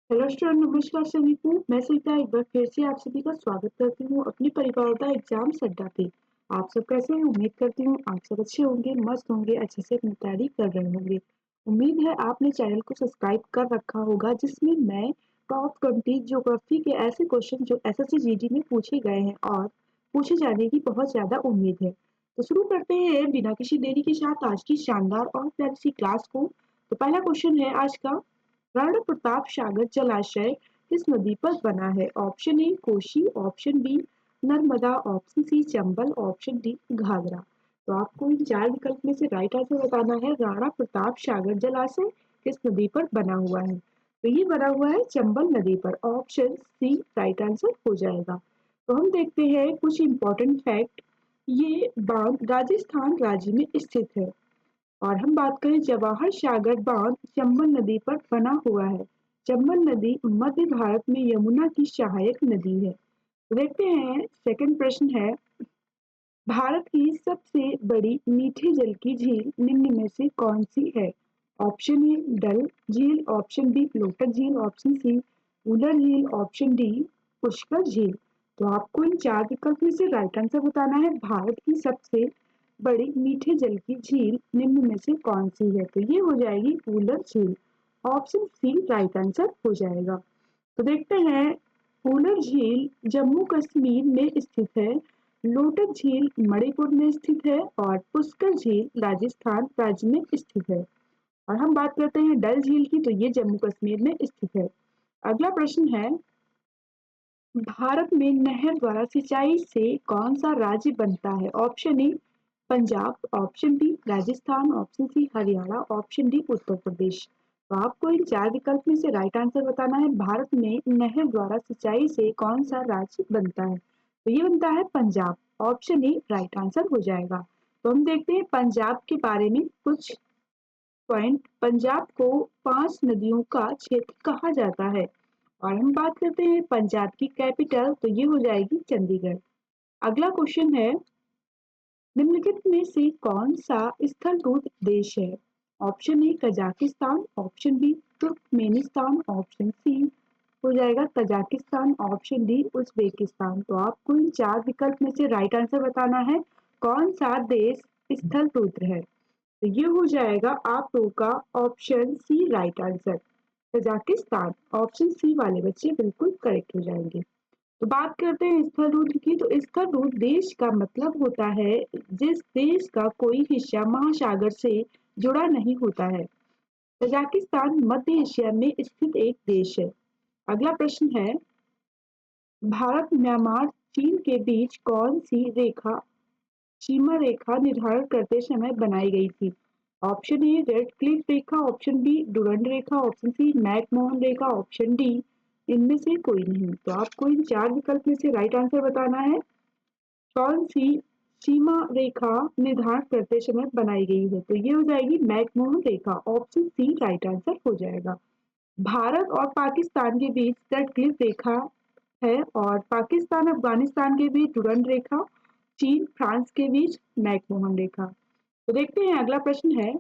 Hello student, नमस्कार सभी को। मैं सविता एक बार फिर से आप सभी का स्वागत करती हूँ अपनी परिवारदा एग्जाम अड्डा पे। आप सब कैसे हैं? उम्मीद करती हूँ आप सब अच्छे होंगे, मस्त होंगे, अच्छे से अपनी तैयारी कर रहे होंगे। उम्मीद है आपने चैनल को सब्सक्राइब कर रखा होगा, जिसमें मैं टॉप 20 ज्योग्राफी के ऐसे क्वेश्चन जो एसएससी जीडी में पूछे गए हैं और पूछे जाने की बहुत ज्यादा उम्मीद है। तो शुरू करते हैं बिना किसी देरी के साथ आज की शानदार और प्यारी सी क्लास को। तो पहला क्वेश्चन है आज का, राणा प्रताप सागर जलाशय किस नदी पर बना है? Option A Kosi, option B Narmada, option C Chambal, option D Ghaghara. तो आपको इन चार विकल्प में से राइट आंसर बताना है। राणा प्रताप सागर जलाशय किस नदी पर बना हुआ है? तो ये बना हुआ है चंबल नदी पर। ऑप्शन सी राइट आंसर हो जाएगा। तो हम देखते हैं कुछ इंपॉर्टेंट फैक्ट। ये बांध राजस्थान राज्य में स्थित है। और हम बात करें, जवाहर सागर बांध चंबल नदी पर बना हुआ है। चंबल नदी मध्य भारत में यमुना की सहायक नदी है। तो देखते हैं सेकंड प्रश्न है, भारत की सबसे बड़ी मीठे जल की झील निम्न में से कौन सी है? ऑप्शन ए डल झील, ऑप्शन बी लोटक झील, ऑप्शन सी उलर झील, ऑप्शन डी पुष्कर झील। तो आपको इन चार विकल्प में से राइट आंसर बताना है। भारत की सबसे बड़ी मीठे जल की झील निम्न में से कौन सी है? तो ये हो जाएगी उलर झील। ऑप्शन सी राइट आंसर हो जाएगा। तो देखते हैं, उलर झील जम्मू कश्मीर में स्थित है, लोटक झील मणिपुर में स्थित है और पुष्कर झील राजस्थान राज्य में स्थित है। और हम बात करते हैं डल झील की, तो ये जम्मू कश्मीर में स्थित है। अगला प्रश्न है, भारत में नहर द्वारा सिंचाई से कौन सा राज्य बनता है? Option A Punjab, option B Rajasthan, option C Haryana, option D Uttar Pradesh. तो आपको इन चार विकल्प में से राइट आंसर बताना है। भारत में नहर द्वारा सिंचाई से कौन सा राज्य बनता है? तो ये बनता है Punjab. Option A right answer हो जाएगा। तो हम देखते हैं पंजाब के बारे में कुछ पॉइंट। पंजाब को 5 नदियों का क्षेत्र कहा जाता है। और हम बात करते हैं पंजाब की कैपिटल, तो ये हो जाएगी चंडीगढ़। अगला क्वेश्चन है, निम्नलिखित में से कौन सा स्थलरूप देश है? Option A Kazakhstan, option B Turkmenistan, option C हो जाएगा तजाकिस्तान, ऑप्शन डी उज्बेकिस्तान। तो आपको इन चार विकल्प में से राइट आंसर बताना है, कौन सा देश स्थल रुद्र है। तो ये हो जाएगा आप लोगों का option C right answer, Tajikistan. Option C वाले बच्चे बिल्कुल करेक्ट हो जाएंगे। तो बात करते हैं स्थल रुद्र की। तो स्थल रुद्र देश का मतलब होता है जिस देश का कोई हिस्सा महासागर से जुड़ा नहीं होता है। तजाकिस्तान मध्य एशिया में स्थित एक देश है। अगला प्रश्न है, भारत म्यांमार चीन के बीच कौन सी रेखा सीमा रेखा निर्धारण करते समय बनाई गई थी? ऑप्शन ए रेड क्लिफ रेखा, ऑप्शन बी डुरंड रेखा, ऑप्शन सी मैकमोहन रेखा, ऑप्शन डी इनमें से कोई नहीं। तो आपको इन चार विकल्प में से राइट आंसर बताना है, कौन सी सीमा रेखा निर्धारण करते समय बनाई गई है। तो ये हो जाएगी मैकमोहन रेखा। ऑप्शन सी राइट आंसर हो जाएगा। भारत और पाकिस्तान के बीच रेड क्लिफ रेखा है और पाकिस्तान अफगानिस्तान के बीच डुरंड रेखा, चीन फ्रांस के बीच मैकमोहन रेखा। तो देखते हैं अगला प्रश्न है,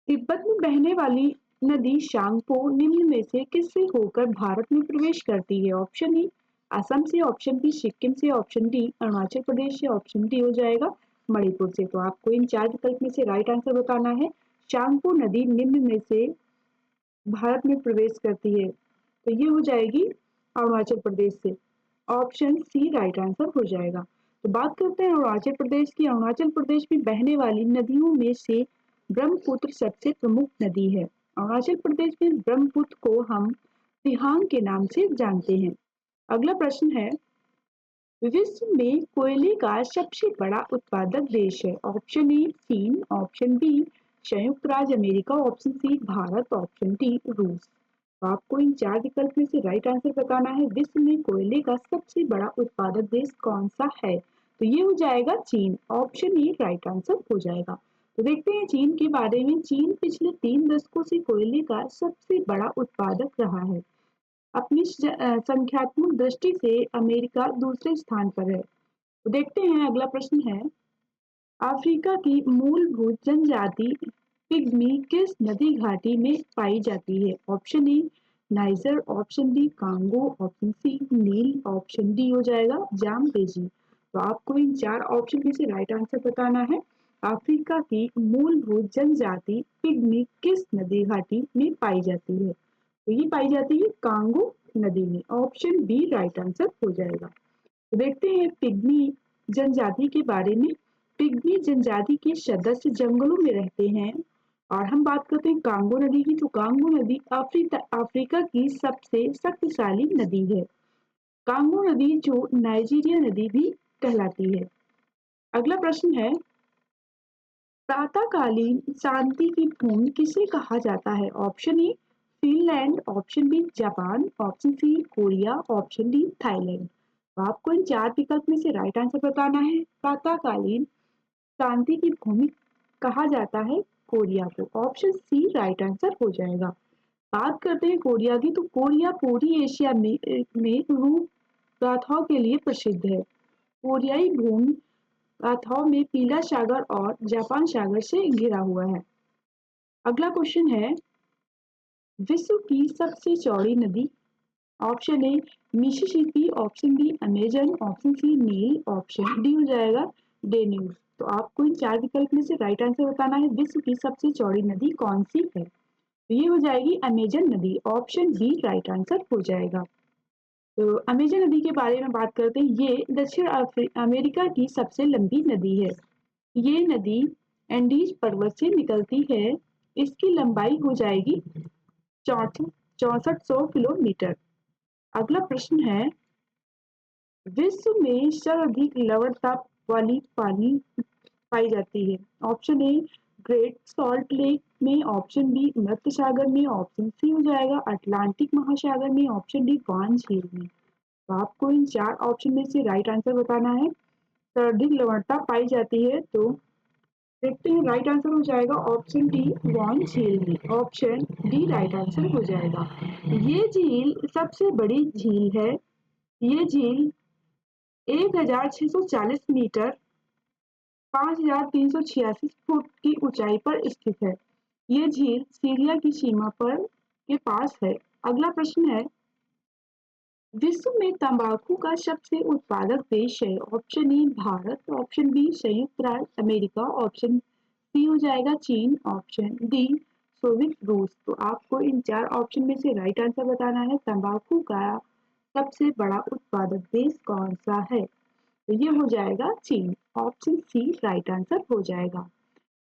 तिब्बत में बहने वाली नदी शांगपो निम्न में से किससे होकर भारत में प्रवेश करती है? ऑप्शन ए असम से, ऑप्शन बी सिक्किम से, ऑप्शन डी अरुणाचल प्रदेश से, ऑप्शन डी हो जाएगा मणिपुर से। तो आपको इन चार विकल्प में से राइट आंसर बताना है, शांगपो नदी निम्न में से भारत में प्रवेश करती है। तो ये हो जाएगी अरुणाचल प्रदेश से। ऑप्शन सी राइट आंसर हो जाएगा। तो बात करते हैं अरुणाचल प्रदेश की। अरुणाचल प्रदेश में बहने वाली नदियों में से ब्रह्मपुत्र सबसे प्रमुख नदी है। अरुणाचल प्रदेश में ब्रह्मपुत्र को हम तिहांग के नाम से जानते हैं। अगला प्रश्न है, विश्व में कोयले का सबसे बड़ा उत्पादक देश है। ऑप्शन ए चीन, ऑप्शन बी संयुक्त राज्य America, option C Bharat, option D रूस। तो आपको इन चार विकल्प में से राइट आंसर बताना है, विश्व में कोयले का सबसे बड़ा उत्पादक देश कौन सा है? तो ये हो जाएगा चीन। ऑप्शन ए राइट आंसर हो जाएगा। तो देखते हैं चीन के बारे में। चीन पिछले 3 दशकों से कोयले का सबसे बड़ा उत्पादक रहा है। अपनी संख्यात्मक दृष्टि से अमेरिका दूसरे स्थान पर है। तो देखते हैं अगला प्रश्न है, अफ्रीका की मूलभूत जनजाति पिग्मी किस नदी घाटी में पाई जाती है? Option A Niger, option D Congo, option C नील, ऑप्शन डी हो जाएगा जाम्बेजी। तो आपको इन चार ऑप्शन में से राइट आंसर बताना है। अफ्रीका की मूलभूत जनजाति पिग्मी किस नदी घाटी में पाई जाती है? तो ये पाई जाती है कांगो नदी में। ऑप्शन बी राइट आंसर हो जाएगा। तो देखते हैं पिग्मी जनजाति के बारे में। पिग्मी जनजाति के सदस्य जंगलों में रहते हैं। और हम बात करते हैं कांगो नदी की, तो कांगो नदी अफ्रीका की सबसे शक्तिशाली नदी है। कांगो नदी जो नाइजीरिया नदी भी कहलाती है। अगला प्रश्न है, प्रातःकालीन शांति की भूमि किसे कहा जाता है? Option A Finland, option B Japan, option C Korea, option D Thailand. तो आपको इन चार विकल्प में से राइट आंसर बताना है। प्रातःकालीन शांति की भूमि कहा जाता है कोरिया को। ऑप्शन सी राइट आंसर हो जाएगा। बात करते हैं कोरिया की, तो कोरिया पूरी एशिया में रूप गाथाओं के लिए प्रसिद्ध है। कोरियाई भूमि गाथाओं में पीला सागर और जापान सागर से घिरा हुआ है। अगला क्वेश्चन है, विश्व की सबसे चौड़ी नदी? Option A Mississippi, option B Amazon, option C नील, ऑप्शन डी हो जाएगा डेन्यूब। तो आपको इन चार विकल्प में से राइट आंसर बताना है। विश्व की सबसे चौड़ी नदी कौन सी है? तो ये हो जाएगी अमेजन नदी। ऑप्शन बी राइट आंसर हो जाएगा। तो अमेजन नदी के बारे में बात करते हैं। ये दक्षिण अमेरिका की सबसे लंबी नदी है। ये नदी एंडीज पर्वत से निकलती है। इसकी लंबाई हो जाएगी 6400 किलोमीटर। अगला प्रश्न है, विश्व में सर्वाधिक लवणता वाली पानी पाई जाती है। Option a great salt lake में, ऑप्शन बी मध्य सागर में, ऑप्शन सी हो जाएगा अटलांटिक महासागर में, ऑप्शन डी वान झील में। तो आपको इन चार ऑप्शन में से राइट आंसर बताना है। सर्वाधिक लवणता पाई जाती है, तो देखते हैं राइट आंसर हो जाएगा ऑप्शन डी वान झील में। ऑप्शन डी राइट आंसर हो जाएगा। ये झील सबसे बड़ी झील है। ये झील 1640 मीटर 5386 फुट की ऊंचाई पर स्थित है। ये झील सीरिया की सीमा पर के पास है। अगला प्रश्न है, विश्व में तंबाकू का सबसे उत्पादक देश है। Option A Bharat, option B संयुक्त राज्य अमेरिका, ऑप्शन सी हो जाएगा चीन, ऑप्शन डी सोवियत रूस। तो आपको इन चार ऑप्शन में से राइट आंसर बताना है। तंबाकू का सबसे बड़ा उत्पादक देश कौन सा है? तो ये हो जाएगा चीन। ऑप्शन सी राइट आंसर हो जाएगा।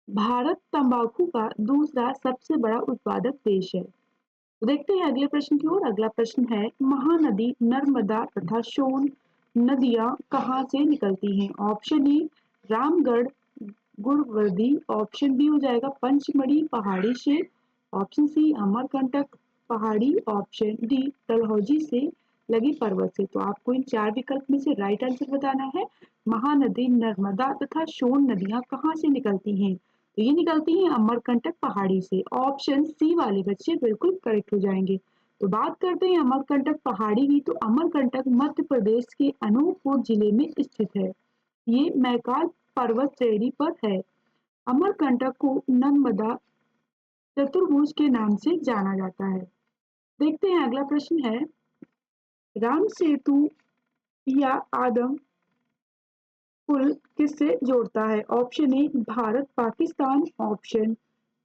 भारत तंबाकू का दूसरा सबसे बड़ा उत्पादक देश है। तो देखते हैं अगले प्रश्न की ओर। अगला प्रश्न है, महानदी नर्मदा तथा सोन नदियां कहाँ से निकलती हैं? ऑप्शन ए रामगढ़ गुरवर्दी, ऑप्शन बी हो जाएगा पंचमढ़ी पहाड़ी से, ऑप्शन सी अमरकंटक पहाड़ी, ऑप्शन डी डलहौजी से लगी पर्वत से। तो आपको इन चार विकल्प में से राइट आंसर बताना है। महानदी नर्मदा तथा सोन नदियां कहाँ से निकलती हैं? तो ये निकलती हैं अमरकंटक पहाड़ी से। ऑप्शन सी वाले बच्चे बिल्कुल करेक्ट हो जाएंगे। तो बात करते हैं अमरकंटक पहाड़ी की, तो अमरकंटक मध्य प्रदेश के अनूपपुर जिले में स्थित है। ये मैकाल पर्वत श्रेणी पर है। अमरकंटक को नर्मदा चतुर्भुज के नाम से जाना जाता है। देखते हैं अगला प्रश्न है, राम सेतु या आदम पुल किससे जोड़ता है? Option A Bharat Pakistan, option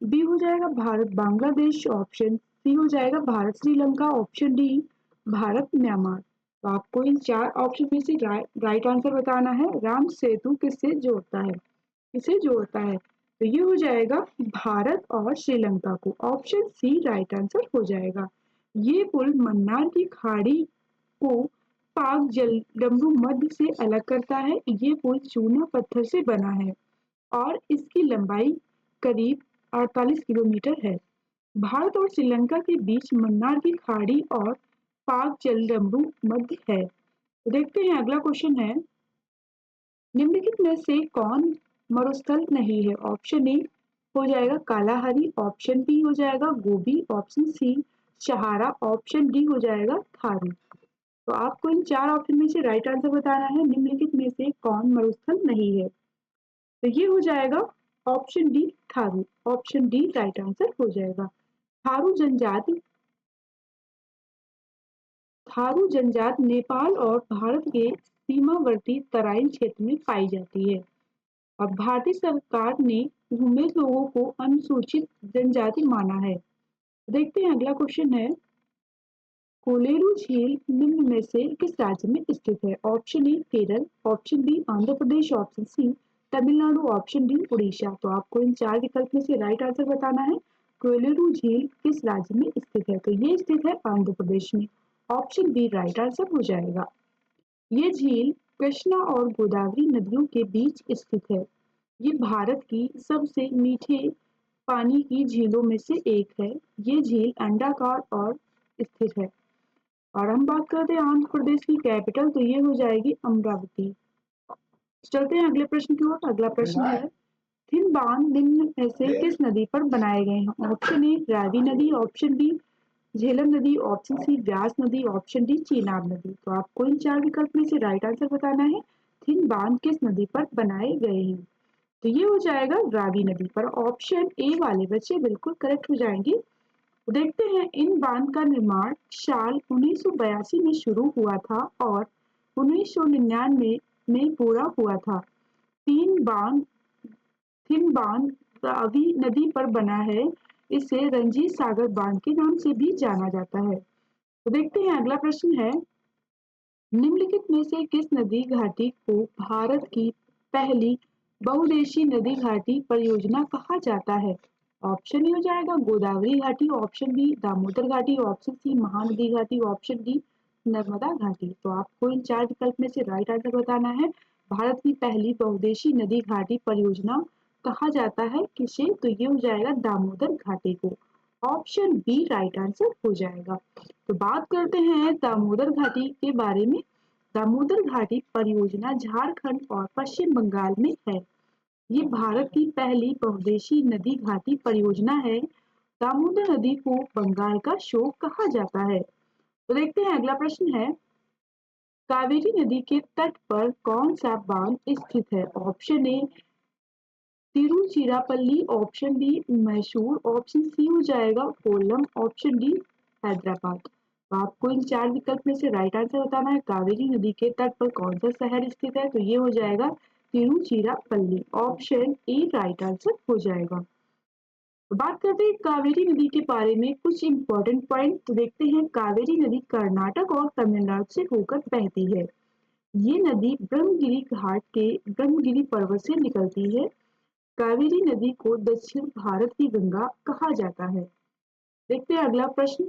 B हो जाएगा भारत बांग्लादेश, ऑप्शन सी हो जाएगा Bharat Sri Lanka, option D Bharat Myanmar. तो आपको इन चार ऑप्शन में से राइट आंसर बताना है। राम सेतु किससे जोड़ता है? किसे जोड़ता है? तो ये हो जाएगा भारत और श्रीलंका को। ऑप्शन सी राइट आंसर हो जाएगा। ये पुल मन्नार की खाड़ी को पाक जलडमरू मध्य से अलग करता है। ये पुल चूना पत्थर से बना है और इसकी लंबाई करीब 48 किलोमीटर है। भारत और श्रीलंका के बीच मन्नार की खाड़ी और पाक जलडमरू मध्य है। तो देखते हैं अगला क्वेश्चन है, निम्नलिखित में से कौन मरुस्थल नहीं है? ऑप्शन ए हो जाएगा कालाहारी, ऑप्शन बी हो जाएगा गोबी, ऑप्शन सी सहारा, ऑप्शन डी हो जाएगा थारू। तो आपको इन चार ऑप्शन में से राइट आंसर बताना है। निम्नलिखित में से कौन मरुस्थल नहीं है? तो ये हो जाएगा option D Tharu. Option D right answer हो जाएगा। थारू जनजाति थारू जनजाति नेपाल और भारत के सीमावर्ती तराइन क्षेत्र में पाई जाती है। अब भारतीय सरकार ने भूमिज लोगों को अनुसूचित जनजाति माना है। देखते हैं अगला क्वेश्चन है, कोलेरू झील निम्न में से किस राज्य में स्थित है? Option A Kerala, option B Andhra Pradesh, option C Tamil Nadu, option D Orissa. तो आपको इन चार विकल्प में से राइट आंसर बताना है। कोलेरू झील किस राज्य में स्थित है? तो ये स्थित है आंध्र प्रदेश में। ऑप्शन बी राइट आंसर हो जाएगा। ये झील कृष्णा और गोदावरी नदियों के बीच स्थित है। ये भारत की सबसे मीठे पानी की झीलों में से एक है। ये झील अंडाकार और स्थित है। और हम बात करते हैं आंध्र प्रदेश की कैपिटल, तो ये हो जाएगी अमरावती। चलते हैं अगले प्रश्न की ओर। अगला प्रश्न है, थिन बांध निम्न में से किस नदी पर बनाए गए हैं? ऑप्शन ए रावी नदी, ऑप्शन बी झेलम नदी, ऑप्शन सी व्यास नदी, ऑप्शन डी चेनाब नदी। तो आपको इन चार विकल्प में से राइट आंसर बताना है। थिन बांध किस नदी पर बनाए गए हैं? तो ये हो जाएगा रावी नदी पर। ऑप्शन ए वाले बच्चे बिल्कुल करेक्ट हो जाएंगे। देखते हैं, इन बांध का निर्माण साल 1982 में शुरू हुआ था और 1999 में पूरा हुआ था। तीन बांध थिन बांध रावी नदी पर बना है। इसे रंजीत सागर बांध के नाम से भी जाना जाता है। तो देखते हैं अगला प्रश्न है, निम्नलिखित में से किस नदी घाटी को भारत की पहली बहुउद्देशीय नदी घाटी परियोजना कहा जाता है? ऑप्शन ए हो जाएगा गोदावरी घाटी, ऑप्शन बी दामोदर घाटी, ऑप्शन सी महानदी घाटी, ऑप्शन डी नर्मदा घाटी। तो आपको इन चार विकल्प में से राइट आंसर बताना है। भारत की पहली बहुउद्देशीय नदी घाटी परियोजना कहा जाता है किसे? तो ये हो जाएगा दामोदर घाटी को। ऑप्शन बी राइट आंसर हो जाएगा। तो बात करते हैं दामोदर घाटी के बारे में। दामोदर घाटी परियोजना झारखंड और पश्चिम बंगाल में है। ये भारत की पहली बहुउद्देशीय नदी घाटी परियोजना है। दामोदर नदी को बंगाल का शोक कहा जाता है। तो देखते हैं अगला प्रश्न है, कावेरी नदी के तट पर कौन सा बांध स्थित है? Option A Tiruchirappalli, option B Mysore, option C हो जाएगा कोल्लम, ऑप्शन डी हैदराबाद। तो आपको इन चार विकल्प में से राइट आंसर बताना है। कावेरी नदी के तट पर कौन सा शहर स्थित है? तो ये हो जाएगा Tiruchirappalli. Option A right answer हो जाएगा। तो बात करते हैं कावेरी नदी के बारे में कुछ इंपॉर्टेंट पॉइंट। तो देखते हैं, कावेरी नदी कर्नाटक और तमिलनाडु से होकर बहती है। ये नदी ब्रह्मगिरी घाट के ब्रह्मगिरी पर्वत से निकलती है। कावेरी नदी को दक्षिण भारत की गंगा कहा जाता है। देखते हैं अगला प्रश्न।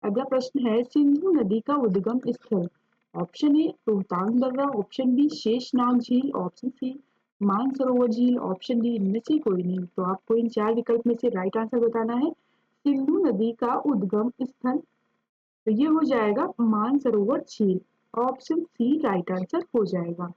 अगला प्रश्न है, सिंधु नदी का उद्गम स्थल? ऑप्शन ए रोहतांग दर्रा, ऑप्शन बी शेषनाग झील, ऑप्शन सी मानसरोवर झील, ऑप्शन डी इनमें से कोई नहीं। तो आपको इन चार विकल्प में से राइट आंसर बताना है। सिंधु नदी का उद्गम स्थल, तो ये हो जाएगा मानसरोवर झील। ऑप्शन सी राइट आंसर हो जाएगा।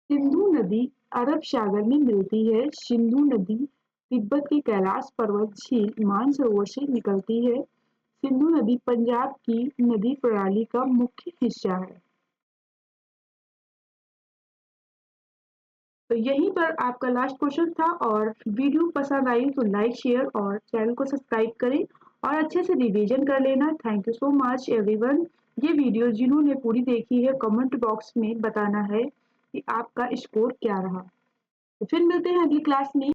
सिंधु नदी अरब सागर में मिलती है। सिंधु नदी तिब्बत के कैलाश पर्वत झील मानसरोवर से निकलती है। सिंधु नदी पंजाब की नदी प्रणाली का मुख्य हिस्सा है। तो यहीं पर आपका लास्ट क्वेश्चन था, और वीडियो पसंद आई तो लाइक शेयर और चैनल को सब्सक्राइब करें और अच्छे से रिवीजन कर लेना। Thank you so much everyone. ये वीडियो जिन्होंने पूरी देखी है कमेंट बॉक्स में बताना है कि आपका स्कोर क्या रहा। तो फिर मिलते हैं अगली क्लास में।